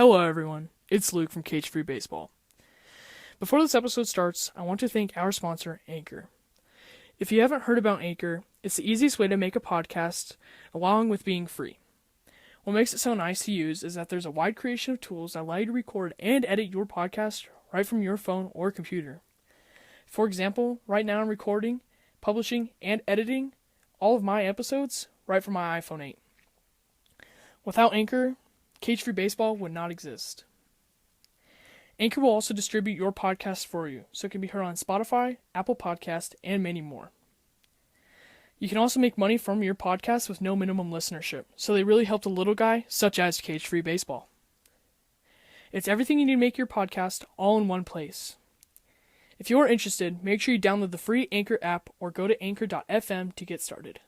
Hello everyone, it's Luke from Cage Free Baseball. Before this episode starts, I want to thank our sponsor, Anchor. If you haven't heard about Anchor, it's the easiest way to make a podcast, along with being free. What makes it so nice to use is that there's a wide creation of tools that allow you to record and edit your podcast right from your phone or computer. For example, right now I'm recording, publishing, and editing all of my episodes right from my iPhone 8. Without Anchor, Cage Free Baseball would not exist. Anchor will also distribute your podcast for you, so it can be heard on Spotify, Apple Podcast, and many more. You can also make money from your podcast with no minimum listenership, so they really help the little guy, such as Cage Free Baseball. It's everything you need to make your podcast all in one place. If you are interested, make sure you download the free Anchor app or go to anchor.fm to get started.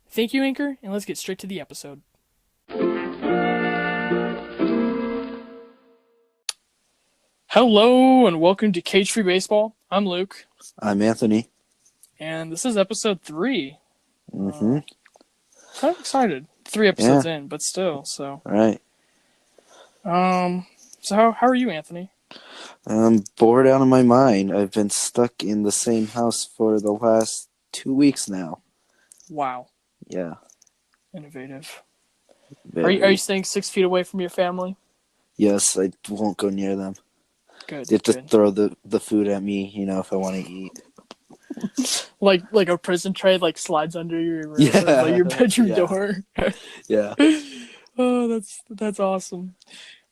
Thank you, Anchor, and let's get straight to the episode. Hello and welcome to Cage Free Baseball. I'm Luke. I'm Anthony. And this is episode 3. Mm-hmm. Kind of excited. 3 episodes in, but still, so. All right. So how are you, Anthony? I'm bored out of my mind. I've been stuck in the same house for the last 2 weeks now. Wow. Yeah. Innovative. Very. Are you staying 6 feet away from your family? Yes, I won't go near them. Good. They have to throw the food at me, if I want to eat. Like a prison tray, slides under your your bedroom door. Yeah. Oh, that's awesome.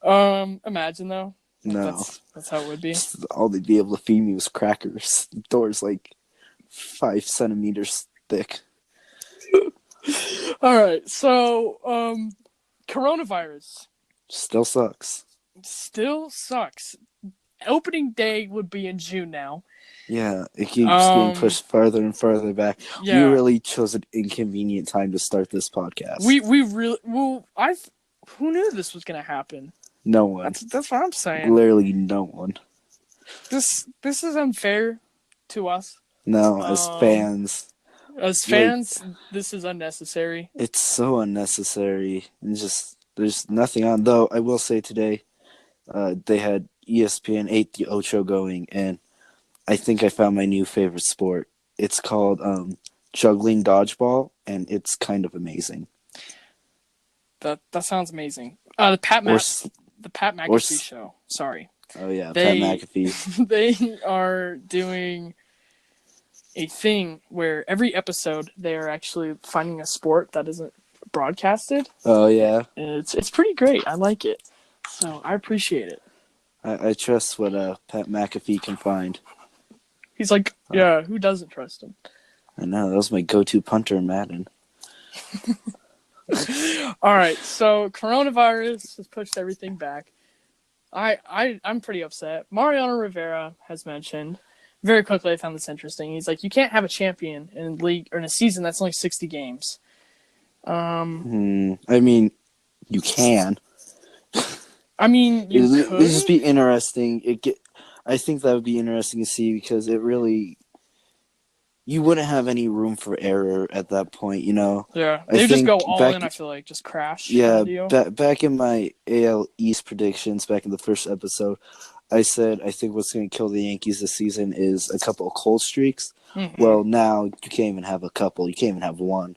Imagine though. No. That's how it would be. All they'd be able to feed me was crackers. The door's 5 centimeters thick. All right, so coronavirus Still sucks. still sucks. Opening day would be in June now. Yeah, it keeps getting pushed farther and farther back. Yeah. We really chose an inconvenient time to start this podcast. We really who knew this was gonna happen? No one. That's what I'm saying. Literally no one. This is unfair to us. No, as fans. As fans, this is unnecessary. It's so unnecessary. And just there's nothing on. Though I will say today, they had ESPN 8 the Ocho going, and I think I found my new favorite sport. It's called juggling dodgeball, and it's kind of amazing. That sounds amazing. The Pat McAfee show. Sorry. Oh yeah, Pat McAfee. They are doing a thing where every episode they are actually finding a sport that isn't broadcasted. Oh yeah. And it's pretty great. I like it. So I appreciate it. I trust what Pat McAfee can find. He's like, yeah, who doesn't trust him? I know, that was my go-to punter in Madden. All right, so coronavirus has pushed everything back. I'm pretty upset. Mariano Rivera has mentioned, very quickly I found this interesting, he's like, you can't have a champion in a league or in a season that's only 60 games. I mean, you can. I mean, you could. It'd just be interesting. I think that would be interesting to see because it really, you wouldn't have any room for error at that point, Yeah, they just go all in. I feel like just crash. Yeah, back in my AL East predictions, back in the first episode, I said I think what's going to kill the Yankees this season is a couple of cold streaks. Mm-hmm. Well, now you can't even have a couple. You can't even have one.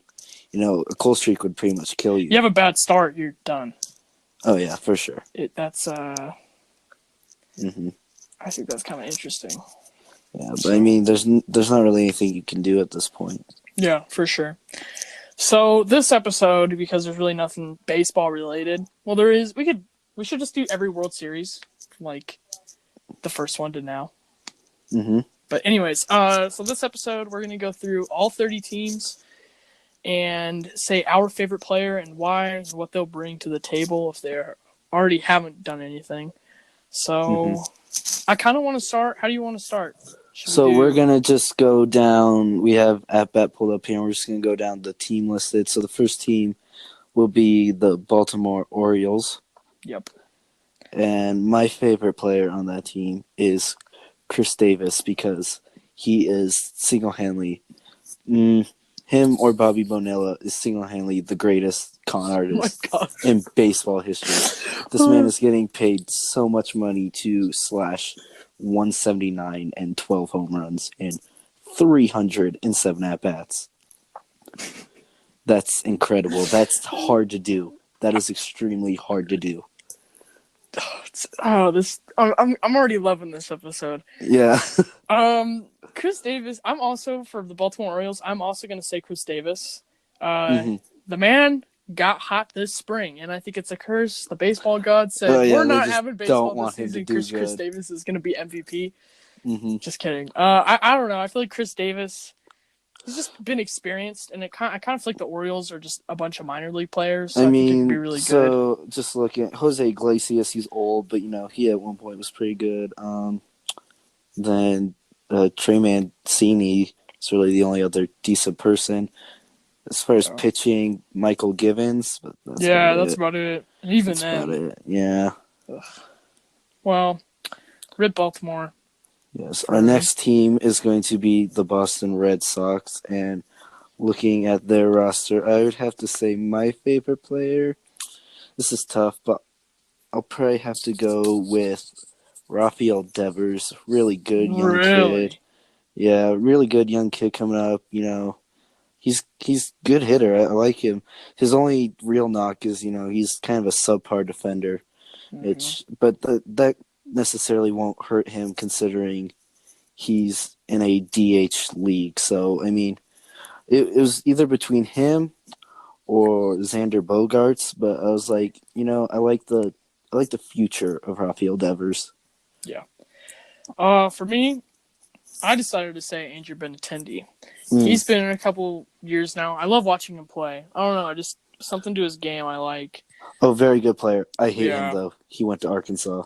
A cold streak would pretty much kill you. You have a bad start, you're done. Oh yeah, for sure. That's Mm-hmm. I think that's kind of interesting. Yeah, but I mean, there's not really anything you can do at this point. Yeah, for sure. So this episode, because there's really nothing baseball related. Well, there is. We should just do every World Series, from the first one to now. Mm-hmm. But anyways, so this episode we're gonna go through all 30 teams and say our favorite player and why, and what they'll bring to the table if they already haven't done anything. So, I kind of want to start. How do you want to start? We're going to just go down. We have at-bat pulled up here, and we're just going to go down the team listed. So, the first team will be the Baltimore Orioles. Yep. And my favorite player on that team is Chris Davis because he is single-handedly him or Bobby Bonilla is single-handedly the greatest con Oh my artist God. in baseball history. This man is getting paid so much money to slash 179 and 12 home runs in 307 at-bats. That's incredible. That's hard to do. That is extremely hard to do. I'm already loving this episode. Yeah. Chris Davis. I'm also for the Baltimore Orioles. I'm also going to say Chris Davis. Mm-hmm. The man got hot this spring, and I think it's a curse. The baseball god said, Oh, yeah, "We're they not just having baseball don't want this him to season do because Chris good. Davis is going to be MVP." Mm-hmm. Just kidding. I don't know. I feel like Chris Davis. He's just been experienced, and I kind of feel like the Orioles are just a bunch of minor league players. So I think it could be really good. Just looking at Jose Iglesias, he's old, but he at one point was pretty good. Then Trey Mancini is really the only other decent person. As far as pitching, Michael Givens, but That's about it. And even that's then, about it. Yeah. well, rip Baltimore. Yes. Our next team is going to be the Boston Red Sox, and looking at their roster, I would have to say my favorite player. This is tough, but I'll probably have to go with Rafael Devers. Really good young kid. Yeah, really good young kid coming up. He's good hitter. I like him. His only real knock is he's kind of a subpar defender. But that necessarily won't hurt him considering he's in a DH league. So I mean, it was either between him or Xander Bogaerts, but I was like, I like the future of Rafael Devers. Yeah. For me, I decided to say Andrew Benintendi. He's been in a couple years now. I love watching him play. I don't know, just something to his game I like. Oh, very good player. I hate him though. He went to Arkansas.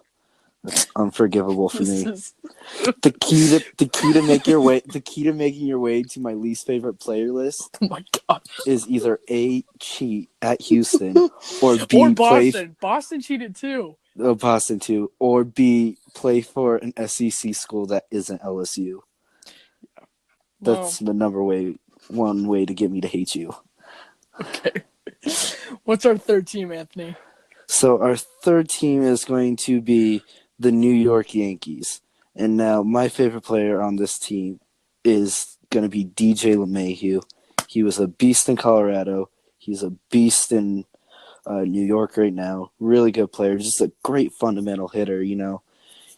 That's unforgivable for me. The key to making your way to my least favorite player list. Oh my God. Is either A, cheat at Houston, or B, or Boston. Boston cheated too. Boston too, or B, play for an SEC school that isn't LSU. That's the one way to get me to hate you. Okay. What's our third team, Anthony? So our third team is going to be the New York Yankees. And now my favorite player on this team is going to be DJ LeMahieu. He was a beast in Colorado. He's a beast in New York right now. Really good player. Just a great fundamental hitter, Even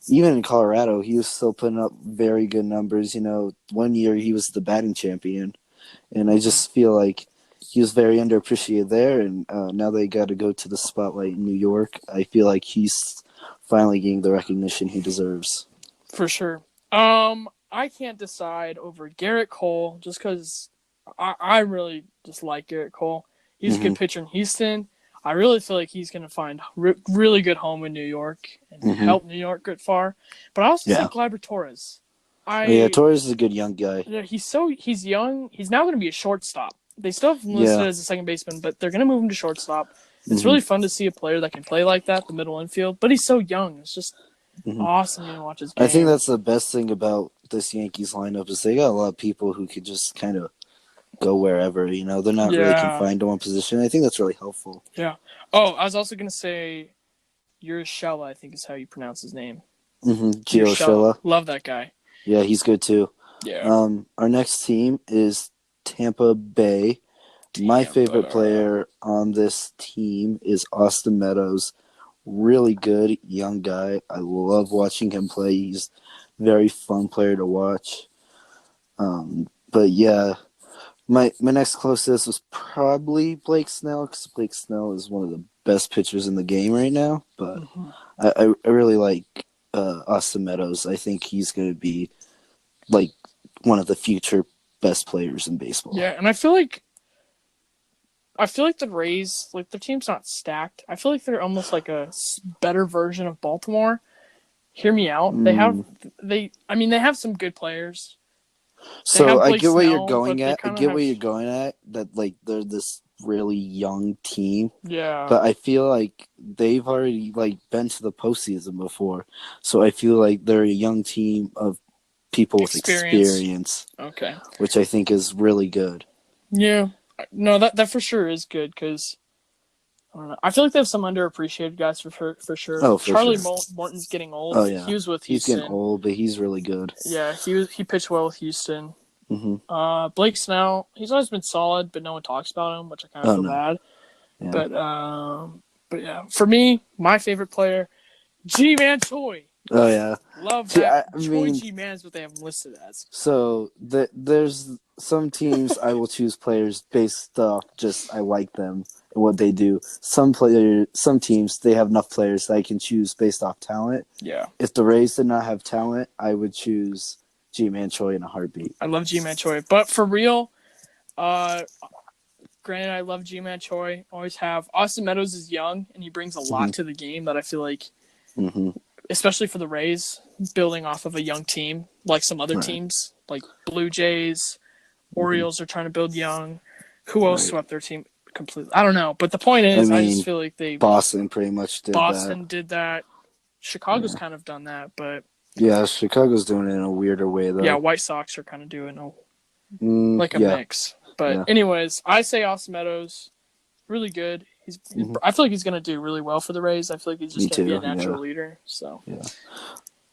in Colorado, he was still putting up very good numbers. 1 year he was the batting champion. And I just feel like he was very underappreciated there. And now they got to go to the spotlight in New York. I feel like he's finally getting the recognition he deserves. For sure. I can't decide over Garrett Cole just because I really just like Garrett Cole. He's a good pitcher in Houston. I really feel like he's going to find really good home in New York and help New York get far. But I also think Gleyber Torres. Torres is a good young guy. Yeah, he's young. He's now going to be a shortstop. They still have him listed as a second baseman, but they're going to move him to shortstop. It's really fun to see a player that can play like that, the middle infield. But he's so young. It's just awesome to watch his game. I think that's the best thing about this Yankees lineup is they got a lot of people who could just kind of go wherever. They're not really confined to one position. I think that's really helpful. Yeah. Oh, I was also going to say Urshela, I think is how you pronounce his name. Gio Urshela. Love that guy. Yeah, he's good too. Yeah. Our next team is Tampa Bay. My favorite player on this team is Austin Meadows. Really good young guy. I love watching him play. He's a very fun player to watch. But yeah, my next closest was probably Blake Snell because Blake Snell is one of the best pitchers in the game right now. But I really like Austin Meadows. I think he's going to be like one of the future best players in baseball. Yeah, and I feel like the Rays, like their team's not stacked. I feel like they're almost like a better version of Baltimore. Hear me out. They have some good players. So I get what you're going at. That like they're this really young team. Yeah. But I feel like they've already like been to the postseason before. So I feel like they're a young team of people with experience. Okay. Which I think is really good. Yeah. No, that for sure is good because I don't know. I feel like they have some underappreciated guys for sure. Oh, for Charlie sure. Morton's getting old. Oh He yeah, was with he's getting Houston. old, but he's really good. Yeah, he pitched well with Houston. Hmm. Blake Snell, he's always been solid, but no one talks about him, which I kind of Oh feel no, bad. yeah. But yeah, for me, my favorite player, G-Man Choi. Oh yeah. Love See, that. I Choi mean, G-Man is what they have him listed as. so there's some teams I will choose players based off just I like them and what they do. Some teams they have enough players that I can choose based off talent. Yeah, If the Rays did not have talent, I would choose G-Man Choi in a heartbeat. I love G-Man Choi. But for real, uh, granted, I love G-Man Choi. Always have. Austin Meadows is young, and he brings a Hmm. lot to the game that I feel like, Hmm. especially for the Rays, building off of a young team, like some other Right. teams, like Blue Jays, Hmm. Orioles are trying to build young. Who else Right. swept their team completely? I don't know. But the point I is, I just mean, feel like Boston pretty much did that. Boston did that. Chicago's Yeah. kind of done that, but Yeah, Chicago's doing it in a weirder way yeah, though. White Sox are kind of doing like a Yeah. mix. But Yeah. anyways, I say Austin Meadows, really good. Hmm. I feel like he's gonna do really well for the Rays. I feel like he's Me just gonna be a too. natural Yeah. leader. So Yeah.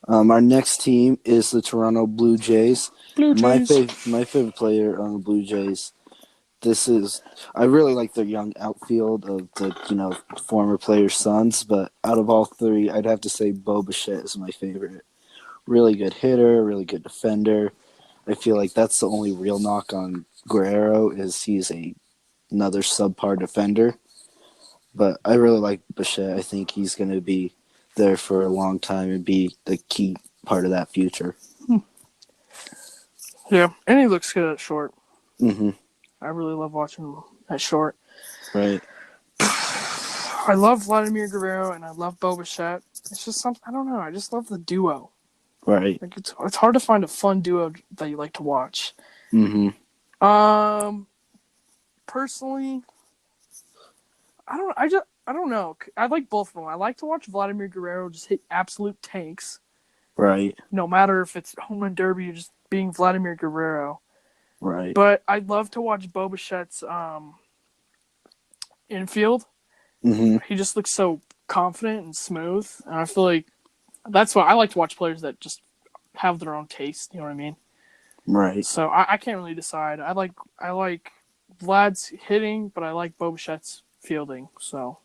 Our next team is the Toronto Blue Jays. Blue Jays. My favorite player on the Blue Jays. I really like their young outfield of the former players' sons, but out of all three, I'd have to say Bo Bichette is my favorite. Really good hitter, really good defender. I feel like that's the only real knock on Guerrero is he's another subpar defender. But I really like Bichette. I think he's going to be there for a long time and be the key part of that future. Yeah, and he looks good at short. Hmm. I really love watching him at short. Right. I love Vladimir Guerrero and I love Bo Bichette. It's just something I don't know. I just love the duo. Right. Like it's hard to find a fun duo that you like to watch. Hmm. Personally, I don't know. I like both of them. I like to watch Vladimir Guerrero just hit absolute tanks. Right. No matter if it's home run derby or just being Vladimir Guerrero. Right. But I love to watch Bo Bichette's infield. Hmm. He just looks so confident and smooth, and I feel like that's why I like to watch players that just have their own taste. You know what I mean? Right. So I can't really decide. I like Vlad's hitting, but I like Bo Bichette's fielding. So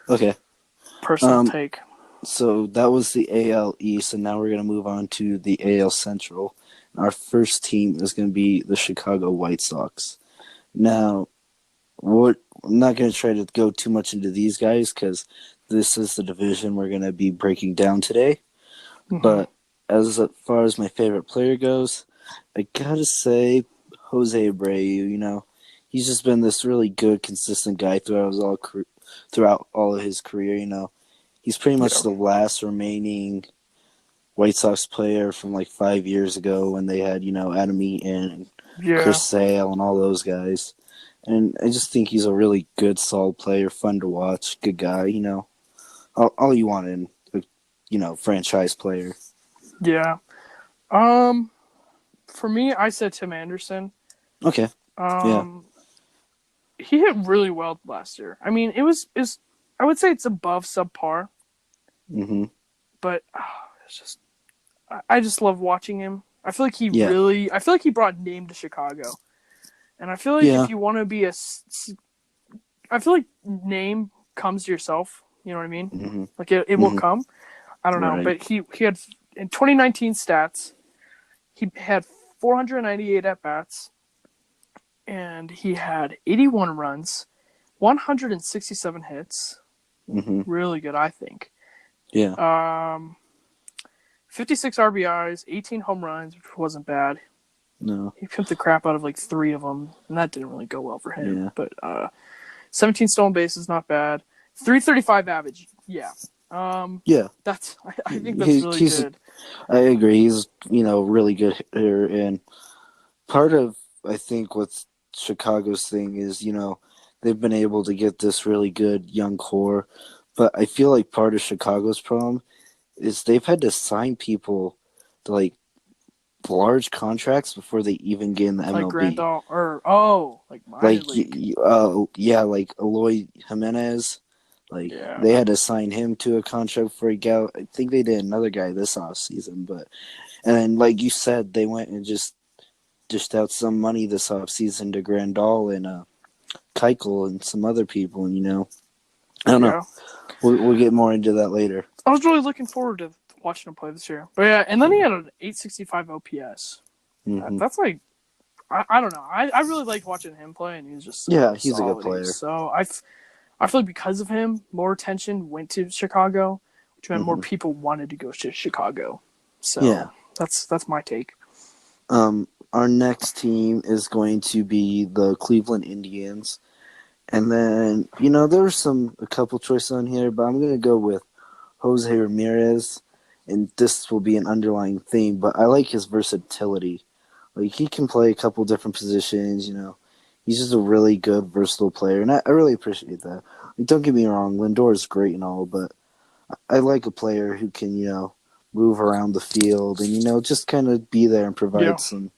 Okay. personal take. So that was the AL East, and now we're going to move on to the AL Central. Our first team is going to be the Chicago White Sox. Now, I'm not going to try to go too much into these guys because this is the division we're going to be breaking down today. Mm-hmm. But as far as my favorite player goes, I got to say Jose Abreu. He's just been this really good, consistent guy throughout all of his career. He's pretty much the last remaining White Sox player from like 5 years ago when they had, Adam Eaton and Chris Sale and all those guys. And I just think he's a really good, solid player, fun to watch, good guy, all you want in a, franchise player. Yeah. For me, I said Tim Anderson. Okay. Yeah. He hit really well last year. I mean, I would say it's above subpar. Mm-hmm. But it's just I just love watching him. I feel like I feel like he brought name to Chicago, and I feel like if you want to be I feel like name comes to yourself. You know what I mean? Mm-hmm. Like it will come. I don't know, but he had in 2019 stats, he had 498 at bats, and he had 81 runs, 167 hits. Mm-hmm. Really good, I think. Yeah. 56 RBIs, 18 home runs, which wasn't bad. No. He pimped the crap out of like 3 of them, and that didn't really go well for him. Yeah. But 17 stolen bases, not bad. 335 average, yeah. Yeah. I think that's really good. I agree. He's really good hitter, and part of I think what's Chicago's thing is they've been able to get this really good young core, but I feel like part of Chicago's problem is they've had to sign people to large contracts before they even get in the Like MLB. Grandal like minor Like, league. yeah, like Eloy Jimenez. Like, Yeah. they had to sign him to a contract before he got. I think they did another guy this offseason, but. And then, like you said, they went and just dished out some money this offseason to Grandal and Keuchel and some other people, and I don't know. Yeah. We'll get more into that later. I was really looking forward to watching him play this year. But yeah, and then he had an 865 OPS. Mm-hmm. That's like, I don't know. I really liked watching him play, and he was just He's a good player. So I feel like because of him, more attention went to Chicago, which meant more people wanted to go to Chicago. So that's my take. Our next team is going to be the Cleveland Indians. And then, there's a couple choices on here, but I'm going to go with Jose Ramirez. And this will be an underlying theme, but I like his versatility. Like, he can play a couple different positions, He's just a really good, versatile player, and I really appreciate that. Like, don't get me wrong, Lindor is great and all, but I like a player who can, move around the field and, just kind of be there and provide some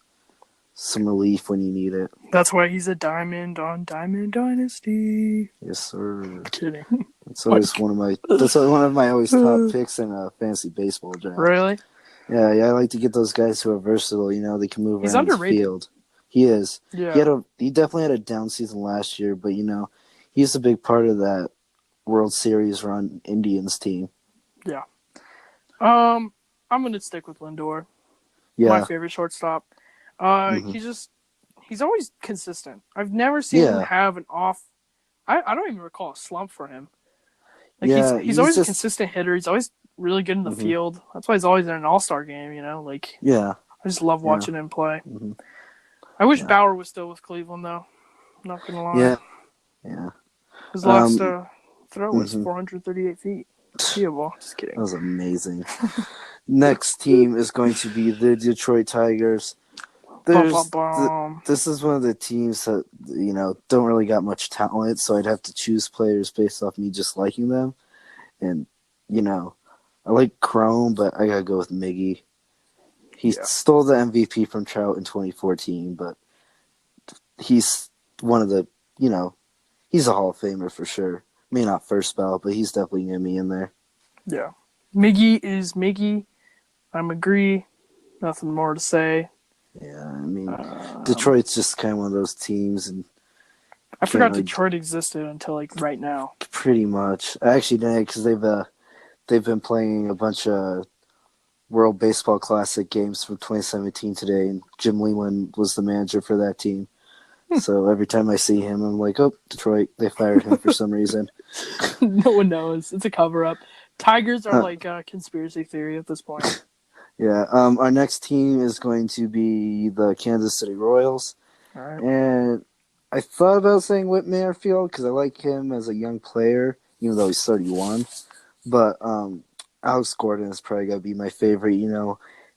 relief when you need it. That's why he's a diamond on Diamond Dynasty. Yes, sir. Kidding. That's always one of my always top picks in a fantasy baseball draft. Really? Yeah, I like to get those guys who are versatile. They can move around the field. He is. Yeah. He definitely had a down season last year, but he's a big part of that World Series run Indians team. Yeah. I'm gonna stick with Lindor. Yeah. My favorite shortstop. He's always consistent. I've never seen him have an off. I don't even recall a slump for him. Like he's always a consistent hitter. He's always really good in the field. That's why he's always in an all-star game. I just love watching him play. Mm-hmm. I wish Bauer was still with Cleveland though. I'm not gonna lie. Yeah. His last throw was 438 feet. Just kidding. That was amazing. Next team is going to be the Detroit Tigers. This is one of the teams that don't really got much talent, so I'd have to choose players based off me just liking them. And I like Chrome, but I gotta go with Miggy. He stole the MVP from Trout in 2014, but he's one of the he's a Hall of Famer for sure. Maybe not first ballot, but he's definitely gonna be in there. Yeah, Miggy is Miggy. I'm agree. Nothing more to say. Yeah, I mean, Detroit's just kind of one of those teams, and I forgot Detroit existed until right now. Pretty much, I actually didn't because they've been playing a bunch of World Baseball Classic games from 2017 today, and Jim Leyland was the manager for that team. So every time I see him, I'm like, oh, Detroit, they fired him for some reason. No one knows. It's a cover-up. Tigers are like a conspiracy theory at this point. Yeah. Our next team is going to be the Kansas City Royals. All right. And I thought about saying Whit Merrifield because I like him as a young player, even though he's 31. But Alex Gordon is probably going to be my favorite.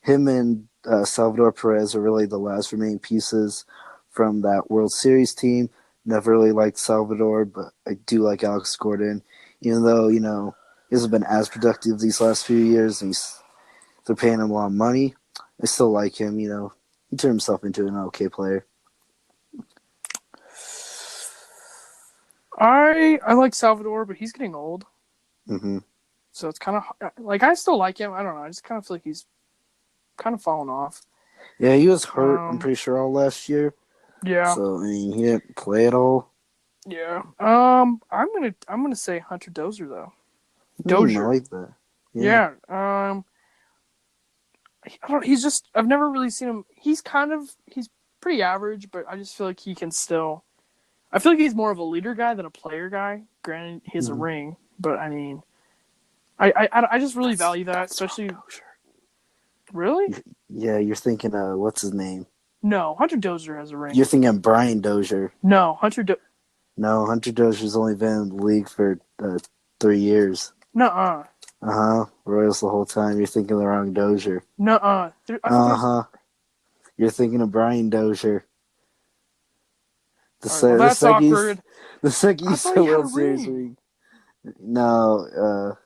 Him and Salvador Perez are really the last remaining pieces from that World Series team. Never really liked Salvador, but I do like Alex Gordon. Even though, he hasn't been as productive these last few years, and they're paying him a lot of money, I still like him. He turned himself into an okay player. I like Salvador, but he's getting old. Mm-hmm. So it's kind of I still like him. I don't know. I just kind of feel like he's kind of fallen off. Yeah, he was hurt. I'm pretty sure all last year. Yeah. So I mean, he didn't play at all. Yeah. I'm gonna say Hunter Dozier though. Dozier. I like that. Yeah. I've never really seen him. He's pretty average, but I just feel like he can still. I feel like he's more of a leader guy than a player guy. Granted, he has a ring, but I mean, I just really value that, especially. Really? Yeah, you're thinking what's his name? No, Hunter Dozier has a ring. You're thinking Brian Dozier. No, No, Hunter Dozier's only been in the league for 3 years. Nuh-uh. Uh-huh. Royals the whole time. You're thinking the wrong Dozier. Nuh-uh. Uh-huh. You're thinking of Brian Dozier. That's awkward. The second you said World Series ring. No,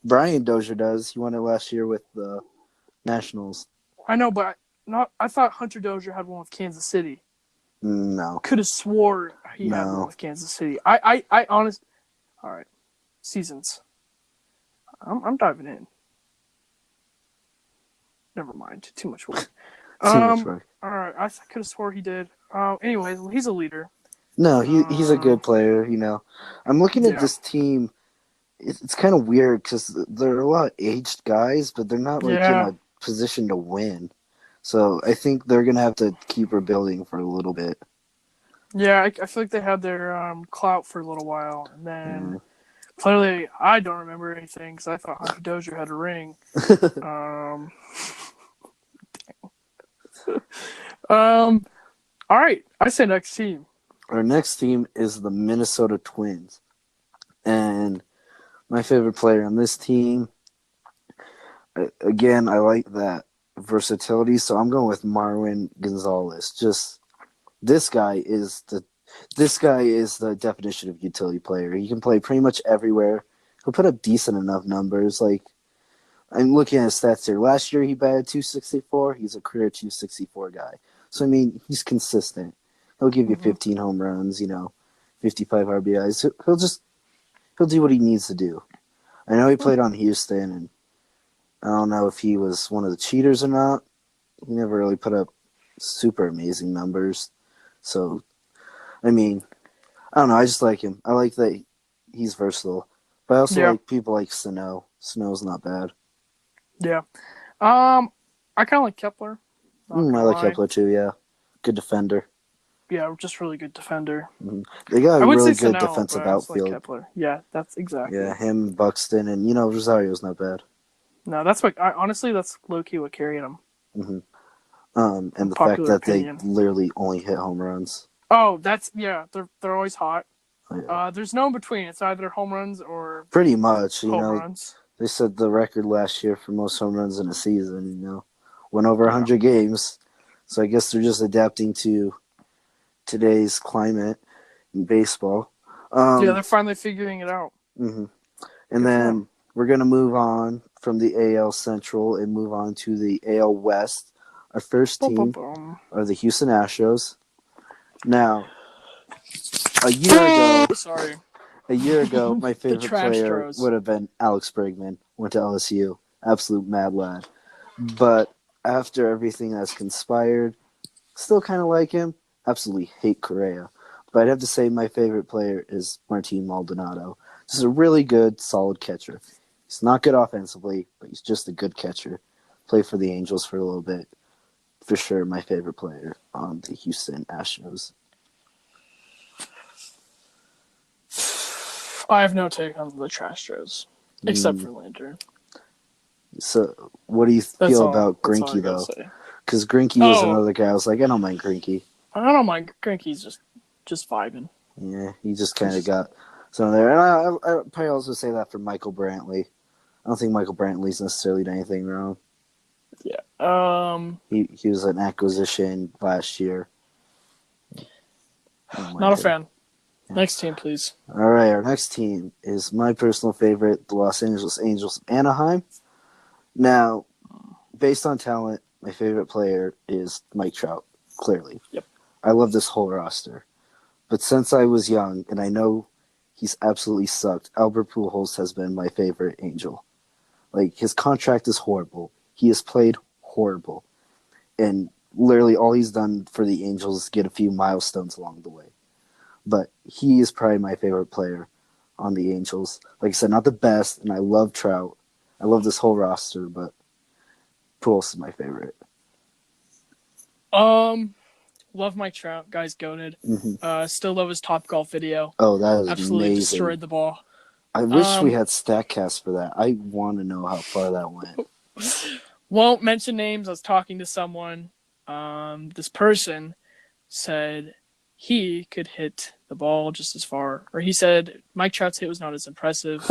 Brian Dozier does. He won it last year with the Nationals. I know, but not. I thought Hunter Dozier had one with Kansas City. No, Could have swore he had one no. with Kansas City. I honest. All right, seasons. I'm diving in. Never mind. Too much work. Too much work. All right. I could have swore he did. Anyways, he's a leader. No, he's a good player. I'm looking at Yeah. this team. It's kind of weird because there are a lot of aged guys, but they're not like in Yeah. a position to win. So I think they're gonna have to keep rebuilding for a little bit. Yeah. I feel like they had their clout for a little while, and then clearly I don't remember anything because I thought Hunter Dozier had a ring. All right. I say next team. Our next team is the Minnesota Twins, and my favorite player on this team. Again, I like that versatility, so I'm going with Marwin Gonzalez. Just this guy is the definition of utility player. He can play pretty much everywhere. He'll put up decent enough numbers. Like I'm looking at his stats here. Last year he batted 264. He's a career 264 guy. So I mean, he's consistent. He'll give you 15 home runs, 55 RBIs. He'll do what he needs to do. I know he played on Houston, and I don't know if he was one of the cheaters or not. He never really put up super amazing numbers. So, I mean, I don't know. I just like him. I like that he's versatile. But I also like people like Sano. Sano's not bad. Yeah. I kind of like Kepler. I like Kepler too, yeah. Good defender. Yeah, just really good defender. They got a really good Sano, defensive outfield. like Kepler. Yeah, that's exactly. Yeah, him, Buxton, and, Rosario's not bad. No, that's honestly, that's low-key what carried him. And the fact that they literally only hit home runs. Oh, they're always hot. Oh, yeah. There's no in between. It's either home runs or pretty much, runs. They set the record last year for most home runs in a season, went over 100 games. So I guess they're just adapting to today's climate in baseball. They're finally figuring it out. Mm-hmm. And then we're going to move on from the AL Central and move on to the AL West. Our first team are the Houston Astros. Now, a year ago, my favorite player would have been Alex Bregman. Went to LSU. Absolute mad lad. But after everything that's conspired, still kind of like him. Absolutely hate Correa. But I'd have to say my favorite player is Martin Maldonado. Just a really good, solid catcher. He's not good offensively, but he's just a good catcher. Played for the Angels for a little bit. For sure, my favorite player on the Houston Astros. I have no take on the Astros, except for Lander. So, what do you feel about Greinke, though? Because Greinke was another guy. I was like, I don't mind Greinke. I don't mind. Greinke's just vibing. Yeah, he just kind of got some there. And I probably also say that for Michael Brantley. I don't think Michael Brantley's necessarily done anything wrong. Yeah. He was an acquisition last year. Not a fan. Yeah. Next team, please. All right, our next team is my personal favorite, the Los Angeles Angels of Anaheim. Now, based on talent, my favorite player is Mike Trout, clearly. Yep. I love this whole roster. But since I was young, and I know he's absolutely sucked, Albert Pujols has been my favorite Angel. Like, his contract is horrible. He has played horrible. And literally all he's done for the Angels is get a few milestones along the way. But he is probably my favorite player on the Angels. Like I said, not the best, and I love Trout. I love this whole roster, but Pujols is my favorite. Love Mike Trout. Guy's goated. Mm-hmm. Still love his Topgolf video. Oh, that is absolutely amazing. Destroyed the ball. I wish we had StatCast for that. I want to know how far that went. Won't mention names. I was talking to someone. This person said he could hit the ball just as far, or he said Mike Trout's hit was not as impressive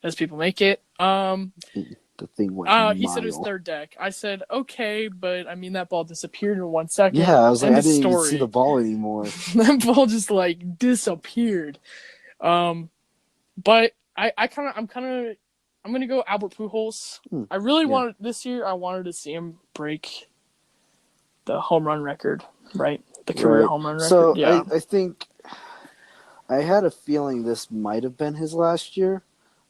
as people make it. The thing went he said it was third deck. I said, okay, but I mean that ball disappeared in 1 second. Yeah, I was like, I didn't even see the ball anymore. That ball just disappeared. But I'm gonna go Albert Pujols. I really wanted this year. I wanted to see him break the home run record, right? The career Right. home run record. So Yeah. I think I had a feeling this might have been his last year,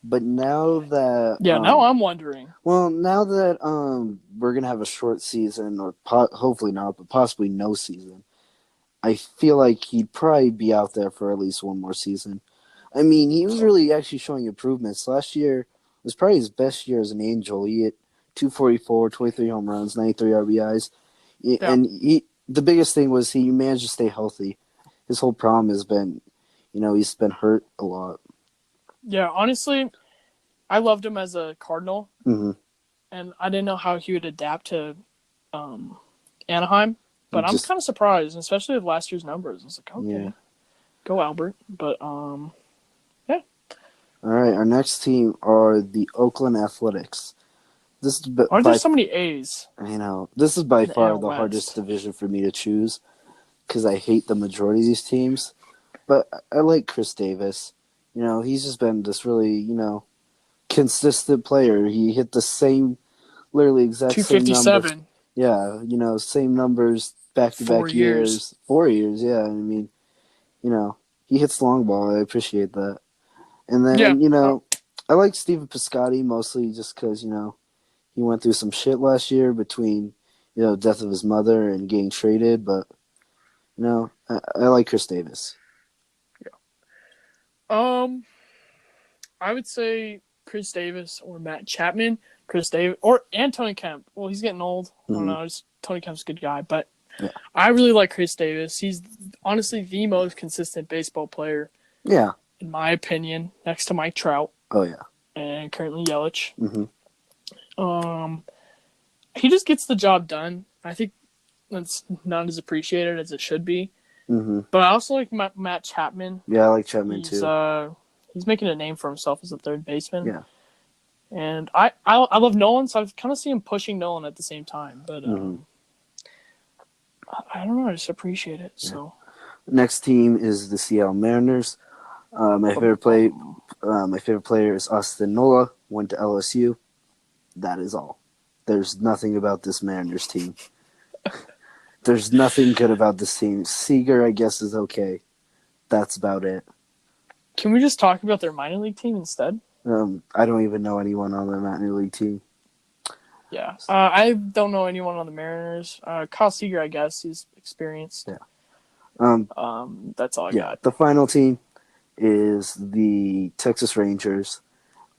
but now that Yeah, now I'm wondering. now that we're gonna have a short season, or hopefully not, but possibly no season, I feel like he'd probably be out there for at least one more season. I mean, he was really actually showing improvements. Last year was probably his best year as an Angel. He hit 244, 23 home runs, 93 RBIs. Yeah. And the biggest thing was he managed to stay healthy. His whole problem has been, he's been hurt a lot. Yeah, honestly, I loved him as a Cardinal, Mm-hmm. and I didn't know how he would adapt to Anaheim, but I'm Just, kind of surprised, especially with last year's numbers. I was like, okay, yeah. go Albert. But yeah. All right, our next team are the Oakland Athletics. This is Aren't there so many A's this is by in the far AL the hardest West? division for me to choose because I hate the majority of these teams. But I like Chris Davis. He's just been this really, consistent player. He hit the same, literally exact same number. 257. Yeah, same numbers back to 4 back years. years. 4 years, yeah. I mean, he hits long ball. I appreciate that. And Yeah. then, I like Steven Piscotty mostly just because, he went through some shit last year between, death of his mother and getting traded. But, I like Chris Davis. I would say Chris Davis or Matt Chapman. Chris Davis or Tony Kemp. Well, he's getting old. I don't Mhm. know. Tony Kemp's a good guy, but Yeah. I really like Chris Davis. He's honestly the most consistent baseball player, Yeah. in my opinion, next to Mike Trout Oh, yeah. and currently Yelich. Mm-hmm. He just gets the job done. I think that's not as appreciated as it should be. Mm-hmm. But I also like Matt Chapman. Yeah, I like Chapman too. He's making a name for himself as a third baseman. Yeah. And I love Nolan, so I kind of see him pushing Nolan at the same time. But I don't know. I just appreciate it. Yeah. So Next team is the Seattle Mariners. My favorite player is Austin Nola. Went to LSU. That is all. There's nothing about this Mariners team. There's nothing good about this team. Seager, I guess, is okay. That's about it. Can we just talk about their minor league team instead? I don't even know anyone on the minor league team. Yeah. I don't know anyone on the Mariners. Kyle Seager, I guess, he's experienced. Yeah. That's all I got. The final team is the Texas Rangers.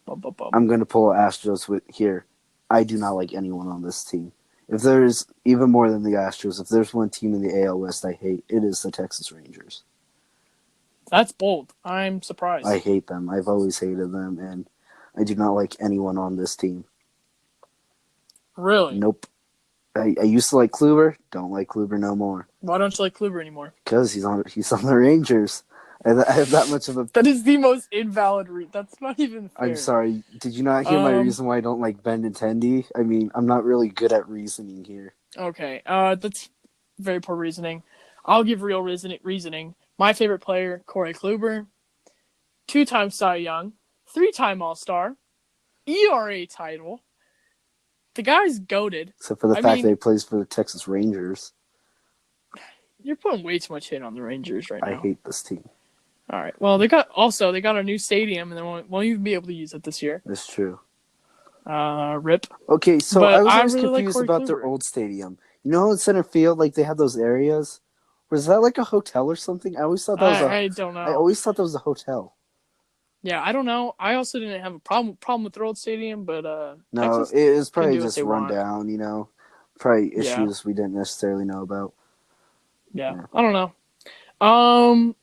I'm going to pull Astros here. I do not like anyone on this team. If there's even more than the Astros, if there's one team in the AL West I hate, it is the Texas Rangers. That's bold. I'm surprised. I hate them. I've always hated them, and I do not like anyone on this team. Really? Nope. I used to like Kluber. Don't like Kluber no more. Why don't you like Kluber anymore? Because he's on the Rangers. I have that much of a... That is the most invalid That's not even fair. I'm sorry. Did you not hear my reason why I don't like Benintendi? I mean, I'm not really good at reasoning here. Okay. That's very poor reasoning. I'll give real reasoning. My favorite player, Corey Kluber, 2-time Cy Young, 3-time All-Star, ERA title. The guy's goated. Except for the fact that he plays for the Texas Rangers. You're putting way too much hate on the Rangers right now. I hate this team. All right. Well, they got a new stadium, and they won't even be able to use it this year. That's true. Rip. Okay, so But I was always really confused like about their old stadium. You know, in center field, like they had those areas. Was that like a hotel or something? I always thought that was I don't know. I always thought that was a hotel. Yeah, I don't know. I also didn't have a problem with their old stadium, but no, Texas it was probably can do just what they run want. down. You know, probably issues we didn't necessarily know about. Yeah, I don't know.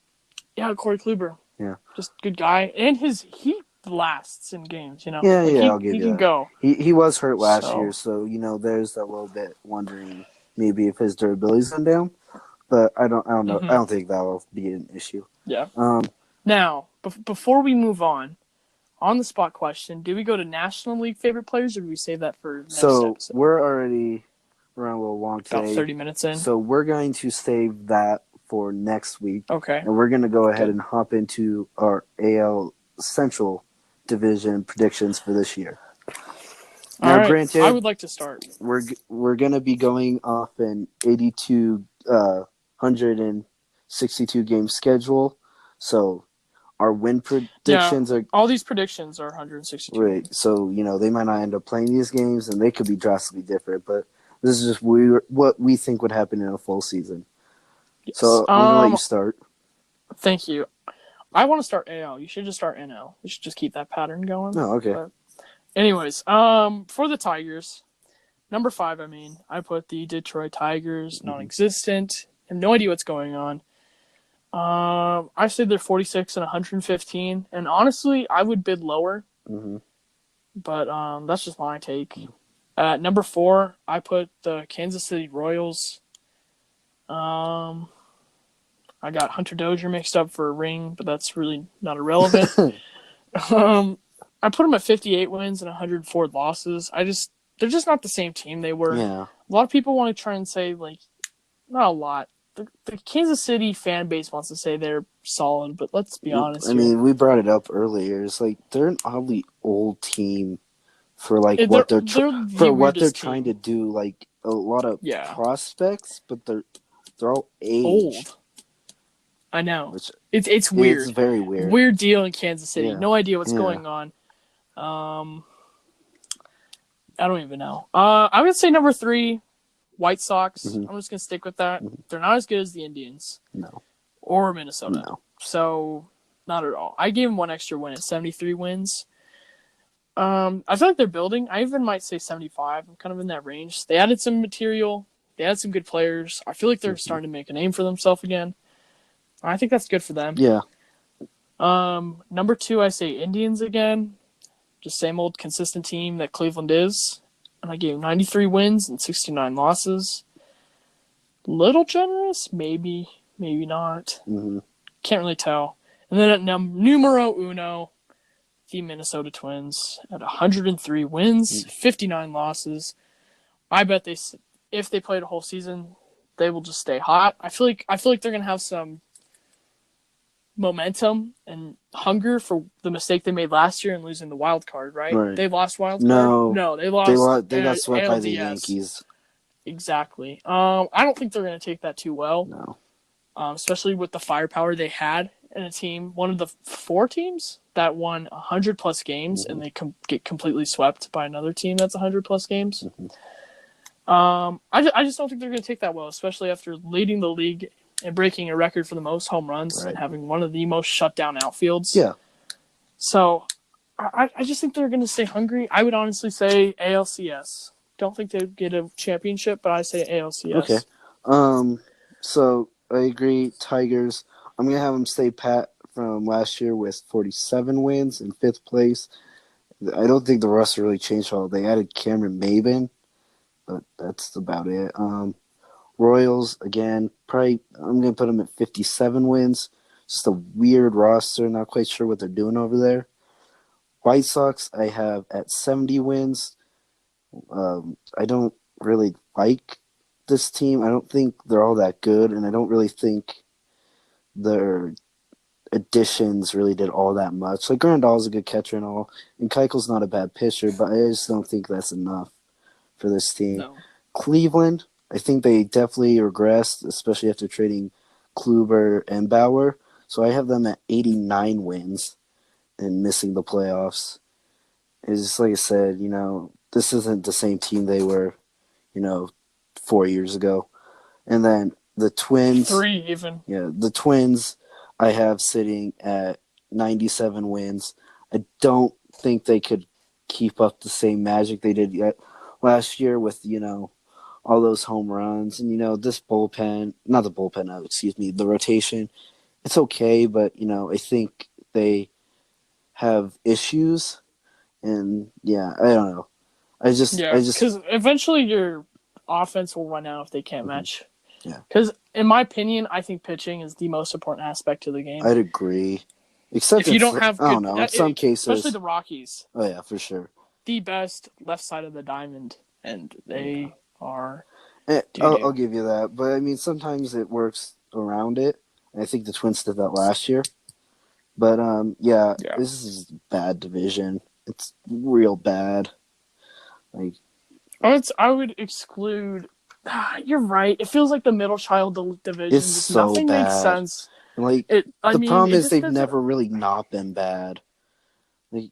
Yeah, Corey Kluber. Yeah, just good guy, and he blasts in games. You know. Yeah, like I'll give you that. He can that. go. He was hurt last year, so there's that little bit wondering maybe if his durability's gone down. But I don't know. Mm-hmm. I don't think that will be an issue. Yeah. Now, before we move on the spot question, do we go to National League favorite players, or do we save that for next episode? We're already running a little long today. About 30 minutes in. So we're going to save that for next week. Okay. And we're going to go ahead and hop into our AL Central Division predictions for this year. All Now, right, I granted, would like to start. we're gonna be going off an 162 game schedule, so our win Yeah, predictions are all these predictions are 162 right. games. So they might not end up playing these games, and they could be drastically different. But this is just what we think would happen in a full season. Yes. So I'm gonna let you start. Thank you. I want to start AL. You should just start NL. We should just keep that pattern going. Oh, okay. But anyways, for the Tigers, number 5, I put the Detroit Tigers, non-existent. Have no idea what's going on. I said they're 46 and 115, and honestly, I would bid lower. Mm-hmm. But that's just my take. At number 4, I put the Kansas City Royals. I got Hunter Dozier mixed up for a ring, but that's really not irrelevant. I put them at 58 wins and 104 losses. They're just not the same team they were. Yeah. A lot of people want to try and say, like, not a lot. The Kansas City fan base wants to say they're solid, but let's be honest I here. mean, we brought it up earlier. It's like they're an oddly old team for like They're what the they're weirdest trying team. to do. Like a lot of prospects, but they're all aged. Old. I know. Which It's weird. It's very weird. Weird deal in Kansas City. Yeah. No idea what's going on. I don't even know. I would say number 3, White Sox. Mhm. I'm just gonna stick with that. They're not as good as the Indians. No. Or Minnesota. No. So not at all. I gave them one extra win at 73 wins. I feel like they're building. I even might say 75. I'm kind of in that range. They added some material. They had some good players. I feel like they're starting to make a name for themselves again. I think that's good for them. Yeah. Number 2, I say Indians again. Just same old consistent team that Cleveland is. And I gave 93 wins and 69 losses. Little generous? Maybe. Maybe not. Mm-hmm. Can't really tell. And then at numero uno, the Minnesota Twins at 103 wins, 59 losses. I bet if they played a whole season, they will just stay hot. I feel like they're gonna have some momentum and hunger for the mistake they made last year in losing the wild card. Right? They lost wild card. No, they lost. They got swept by the ALDS. Yankees. Exactly. I don't think they're gonna take that too well. No. Especially with the firepower they had in a team, one of the 4 teams that won 100+ games, and they get completely swept by another team that's 100+ games. I just don't think they're going to take that well, especially after leading the league and breaking a record for the most home runs and having one of the most shutdown outfields. Yeah. So I just think they're going to stay hungry. I would honestly say ALCS. Don't think they'd get a championship, but I say ALCS. Okay. So I agree. Tigers. I'm gonna have them stay pat from last year with 47 wins in 5th place. I don't think the roster really changed at all. They added Cameron Maybin, but that's about it. Royals again. Probably I'm gonna put them at 57 wins. Just a weird roster. Not quite sure what they're doing over there. White Sox I have at 70 wins. I don't really like this team. I don't think they're all that good, and I don't really think their additions really did all that much. Like Grandal's a good catcher and all, and Keuchel's not a bad pitcher, but I just don't think that's enough for this team. No. Cleveland, I think they definitely regressed, especially after trading Kluber and Bauer. So I have them at 89 wins and missing the playoffs. It's just like I said, this isn't the same team they were, 4 years ago. And then the Twins. 3 even. Yeah, the Twins I have sitting at 97 wins. I don't think they could keep up the same magic they did last year with, all those home runs. And, this bullpen, not the bullpen, excuse me, the rotation, it's okay, but, I think they have issues. And, yeah, I don't know. Because eventually your offense will run out if they can't match. Yeah. Because in my opinion, I think pitching is the most important aspect to the game. I'd agree. Except if you don't have, I don't know, in some cases, especially the Rockies. Oh yeah, for sure. The best left side of the diamond, and they are. I'll give you that, but I mean sometimes it works around it. I think the Twins did that last year. But this is bad division. It's real bad. Like, I would exclude. You're right. It feels like the middle child division. it's Just so nothing makes bad. sense. Like, I the mean, problem it is just they've doesn't. never really not been bad. Like,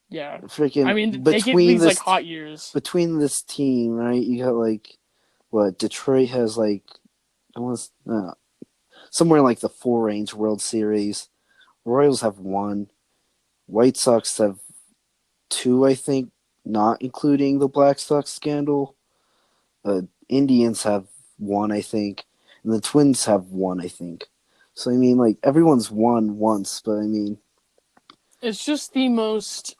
Yeah. I freaking mean, they get these like hot years. between this team, right? You got like what Detroit has like almost somewhere like the four range World Series. Royals have one. White Sox have two, I think, not including the Black Sox scandal. Indians have one, I think, and the Twins have one, I think. So I mean, like everyone's won once, but I mean, It's just the most.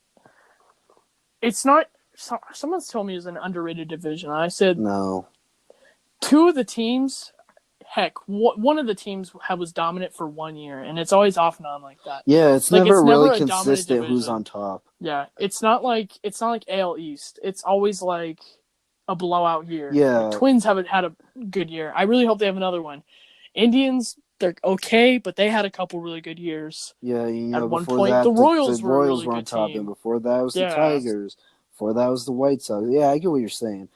It's not. Someone's told me it's an underrated division. I said no, two of the teams. Heck, one of the teams was dominant for 1 year, and it's always off and on like that. yeah, it's Like never it's really never a dominant consistent who's division. on top. Yeah, it's not like AL East. It's always like a blowout year. Yeah, Like, Twins haven't had a good year. I really hope they have another one. Indians, they're okay, but they had a couple really good years. yeah, At one before point, that, the Royals the were a Royals really were on good top, team. and before that was the Yeah, Tigers. Before that was the White Sox. Yeah, I get what you're saying,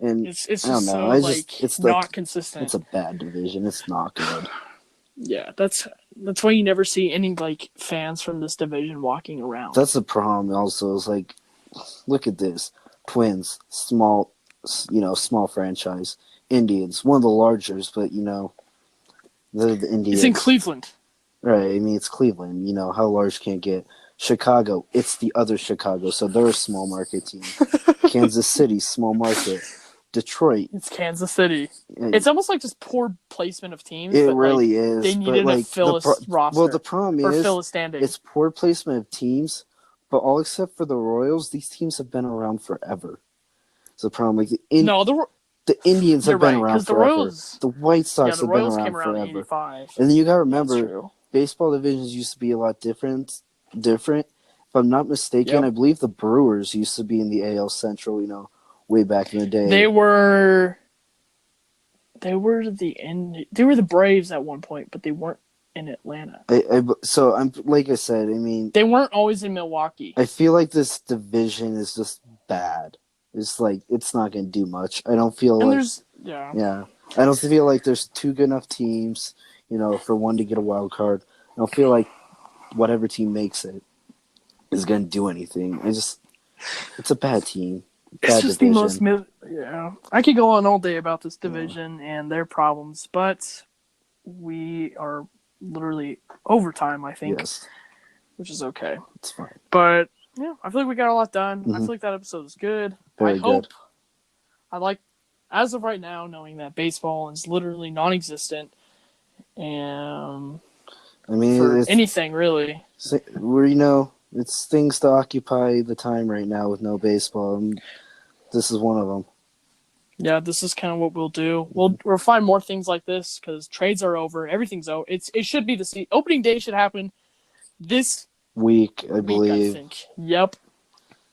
and it's I don't just know. so It's not consistent. It's a bad division. It's not good. Yeah, that's why you never see any like fans from this division walking around. That's the problem. Also, is like, look at this: Twins, small franchise. Indians, one of the largest, but they're the Indians. It's in Cleveland. Right. I mean, it's Cleveland. How large can it get? Chicago, it's the other Chicago, so they're a small market team. Kansas City, small market. Detroit. It's Kansas City. It's almost like just poor placement of teams. It but really is. They needed to fill a roster. Well, the problem or is fill a standing. It's poor placement of teams, but all except for the Royals, these teams have been around forever. It's the problem. Like the Indians have been around forever. The White Sox have been around forever. In 85. And then you gotta remember, baseball divisions used to be a lot different. If I'm not mistaken, I believe the Brewers used to be in the AL Central, way back in the day. They were the Braves at one point, but they weren't in Atlanta. So I'm like I said, I mean, they weren't always in Milwaukee. I feel like this division is just bad. It's like it's not going to do much. I don't feel and like there's yeah. I don't feel like there's two good enough teams, for one to get a wild card. I don't feel like whatever team makes it is going to do anything. It's a bad team. It's just division. The most I could go on all day about this division and their problems, but we are literally overtime, I think, which is okay. It's fine. But yeah, I feel like we got a lot done. I feel like that episode is good. Very good. I like, as of right now, knowing that baseball is literally non-existent, and I mean, for anything really. It's things to occupy the time right now with no baseball, and this is one of them. Yeah, this is kind of what we'll do. We'll find more things like this because trades are over. Everything's over. It should be opening day should happen this week, I believe. I think. Yep.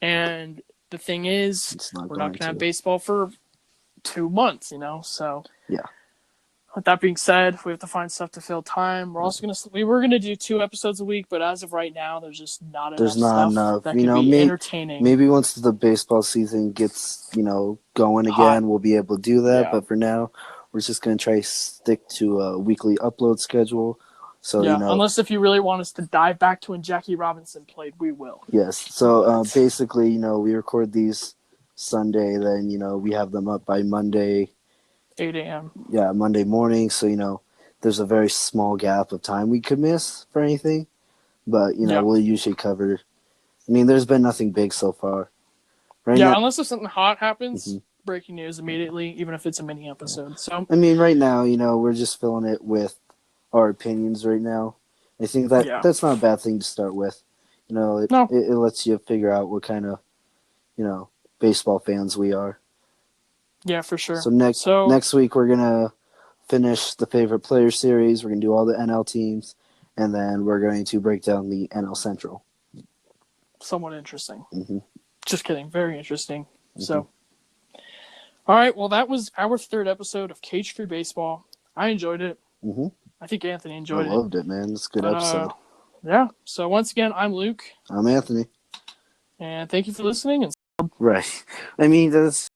And the thing is, we're not going to have baseball for 2 months, so. Yeah. With that being said, we have to find stuff to fill time. We were gonna do 2 episodes a week, but as of right now, there's just not enough. There's not enough. That can be entertaining. Maybe once the baseball season gets going again, we'll be able to do that. Yeah. But for now, we're just gonna try to stick to a weekly upload schedule. So unless if you really want us to dive back to when Jackie Robinson played, we will. Yes. So basically, we record these Sunday, then we have them up by Monday. 8 a.m. Yeah, Monday morning. So, there's a very small gap of time we could miss for anything. But, we'll usually cover. I mean, there's been nothing big so far. Right now, unless if something hot happens, breaking news immediately, even if it's a mini episode. So I mean, right now, we're just filling it with our opinions right now. I think that's not a bad thing to start with. It lets you figure out what kind of, baseball fans we are. Yeah, for sure. So next week we're gonna finish the favorite player series. We're gonna do all the NL teams, and then we're going to break down the NL Central. Somewhat interesting. Mm-hmm. Just kidding. Very interesting. Mm-hmm. So, all right. Well, that was our 3rd episode of Cage Free Baseball. I enjoyed it. Mm-hmm. I think Anthony enjoyed it. I loved it, man. It's a good episode. Yeah. So once again, I'm Luke. I'm Anthony. And thank you for listening. And Right. I mean, that's